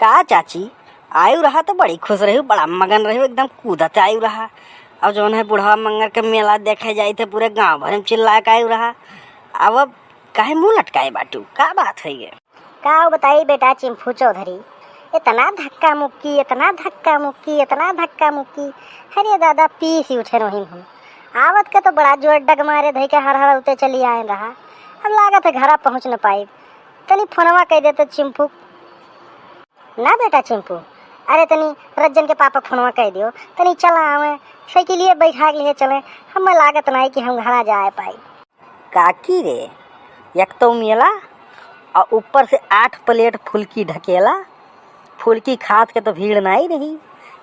का चाची आयु रहा तो बड़ी खुश रही, बड़ा मगन रही, एकदम कूदत आयु रहा। और जौन है बुढ़वा मंगर के मेला देखे जाई थे, पूरे गांव भर में चिल्ला के आयु रहा। अब काहे मुंह लटकाए बाटू, का बात है ये? का बताई बेटा चिंपू चौधरी, इतना धक्का मुक्की, इतना धक्का मुक्की, इतना धक्का मुक्की, अरे दादा पीस ही उठे रही हम। आवत के तो बड़ा जोर डग मारे धई के हर हर उते चली आए रहा। अब लागत है घरा पहुँच न पाई, तनी फोनवा कह देते चिंपू ना बेटा चिंपू, अरे तनी रज्जन के पापा फोनवा कह दियो तनी चला हमें साइकिलिए बैठा के लिए चले, हमें लागत नहीं कि हम घरा जा पाई। काकी रे, एक तो मेला और ऊपर से 8 प्लेट फुल्की ढकेला। फुल्की खात के तो भीड़ नहीं रही,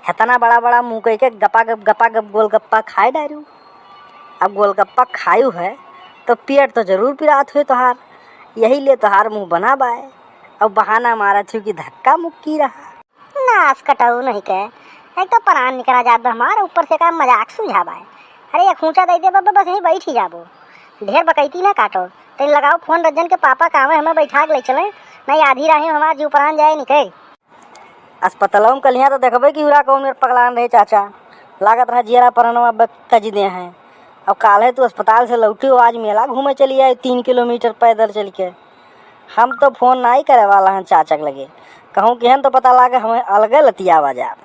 इतना बड़ा बड़ा मुँह कह के गपा गप गोलगप्पा खाए डारू। अब गोलगप्पा खायू है तो पेट तो जरूर पिरात हुए तोहार, यही ले तोहार मुँह बना बाए और बहाना मारा थी कि धक्का मुक्की रहा। नास कटाऊ नहीं कहे, एक तो प्राण निकला जात हमारा, ऊपर से का मजाक सुझावा है। अरे एक खूंचा दे दे बाबा, बस यहीं बैठ ही जाबो, ढेर बकैती ना काटो। तो लगाओ फोन रज्जन के पापा काम है, हमें बैठा के ले चले, नहीं आधी राही हमारा जीव प्राण जाए निकल। अस्पतालों में कलिया तो देखबे कि उरा कौन मेरे पगलान रहे चाचा, लागत रहा जियरा परनवा कज दे हैं। अब काल है तू अस्पताल से लौटी हो, आज मेला घूमे चली आए 3 किलोमीटर पैदल चल के। हम तो फोन ना ही करे वाला हैं चाचा के लगे, कहूँ कि तो पता लागे हमें अलग लतिया बाजार।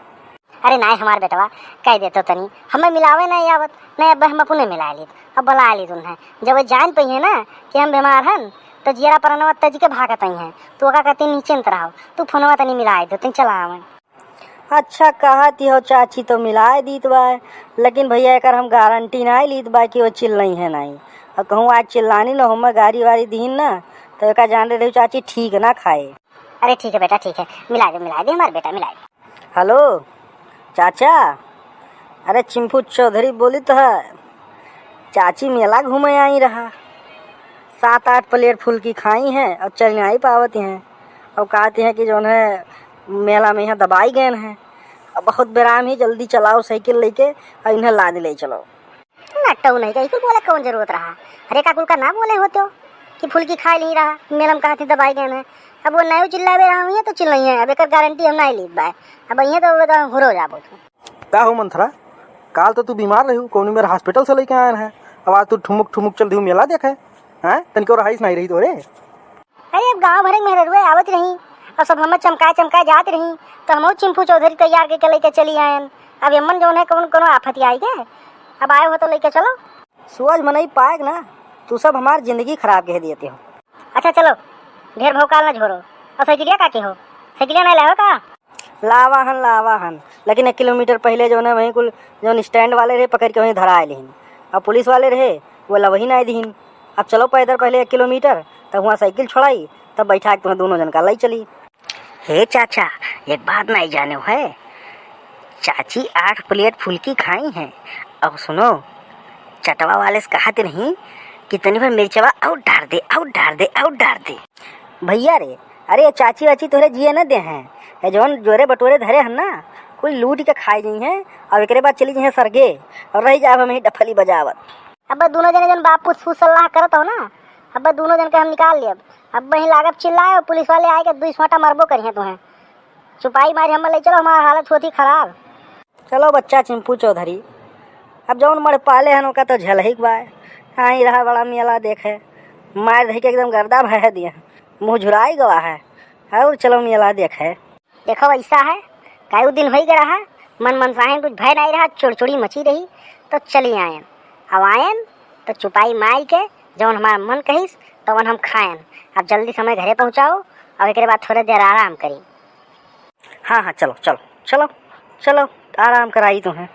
अरे नहीं हमारे बेटवा कह देते तनी, हमें मिलावे नहीं आवत, नहीं अब हम अपने मिला ली, अब बुला ली तुमने। जब जान पई है ना कि हम बीमार हैं तो जियरा परनवा तज के भागत आई हैं, तो का कहती निश्चिंत रहो, तू फोनवा तनी मिला दो, तुम चला हमें। अच्छा कहती हो चाची तो मिलाए दीत बा, लेकिन भैया एक हम गारंटी ना लीत बा कि वो चिल्लाई है नहीं। और कहूँ आज चिल्लानी ना हो, मैं गाड़ी वाड़ी दीन ना तो एक जान रही चाची ठीक ना खाए। अरे ठीक है बेटा ठीक है, मिला दे हमारे बेटा मिला दे। हेलो चाचा, अरे चिंपू चौधरी बोली तो है, चाची मेला घूमे आई रहा, 7-8 प्लेट फुल्की खाई हैं और चल नहीं पावती हैं। और कहती हैं कि जो है मेला में यहाँ दबाई गए हैं, अब बहुत बेराम ही, जल्दी चलाओ साइकिल लेके और इन्हें लाद ले चलो। नट्टू नहीं कहीं बोले कौन जरूरत रहा, अरे काकुल का ना बोले होते हो कि फुल्की खा नहीं रहा, मेला में कहा थी दबाई गए हैं। अब वो नहीं चिल्ला रहा हूँ तो चिल्लाई है, अब एक गारंटी हम नहीं ली बाय, अब ये तो हुरो जाबो तू। का हो मंथरा, काल तो तू बीमार रही, कौन मेरे हॉस्पिटल से लेके आया है, अब आज तू ठुमुक ठुमुक चल दी मेला देखे हैं, तनिको रहाइश नहीं रही तो रे। अरे अब गाँव भर में रुए आवत रही और सब हमें चमकाए जात रही, तो हम चिंपू चौधरी तैयार करके लेके चली आए। अब यमन जो है कौन आफत आई गए, अब आए हो तो लेके चलो। सूरज मनाई पाएग ना, तू सब हमारी जिंदगी खराब कह देते हो। अच्छा चलो ढेर भौकाल ना झोरो, और साइकिलिया का के हो, साइकिलिया नहीं लाओ का? लावाहन, लेकिन 1 किलोमीटर पहले जो है वहीं कुल जो स्टैंड वाले रहे पकड़ के वहीं धरा आए लिहिन, अब पुलिस वाले रहे वो वही नहीं दीन। अब चलो पैदल पहले 1 किलोमीटर, तब वहाँ साइकिल छोड़ाई, तब बैठा के तुम्हें दोनों जन का लाई चली। हे चाचा एक बात नहीं जाने है, चाची 8 प्लेट फुल्की खाई हैं, अब सुनो चटवा वाले से कहते नहीं कितनी बार मिर्चवा आउट डार दे भैया रे। अरे चाची वाची तोहरे जिए न दे हैं, जौन जोरे बटोरे धरे हैं ना कोई लूट के खाई गई हैं, और एक बाद चली गई सरगे और रही जाब हम डफली बजावत। अब दोनों जने जन बापू सलाह करत हो ना, अब दोनों जन के हम निकाल लिया, अब वहीं लागत चिल्लाए और पुलिस वाले आए के 2 छोटा मरबो करिए तुम्हें, चुपाई मारी हम ले चलो, हमारा हालत होती खराब। चलो बच्चा चिंपू चौधरी, अब जौन मर पाले हैं उनका तो झल ही बाय, हाँ ही रहा बड़ा मेला देखे, मार धई के एकदम गर्दा भय दिए, मुँह झुराई गवा है, और चलो मेला देखे। देखो ऐसा है कई दिन हो गया रहा, मन साहेब कुछ भय नहीं रहा, चुड़चुड़ी मची रही, तो चली आयन। अब आयन तो चुपाई मार के जौन हमारा मन कहीस तो हम खाएन। अब जल्दी समय घरे पहुँचाओ, अब एक बाद थोड़ी देर आराम करी। हाँ चलो आराम कराई तुम्हें।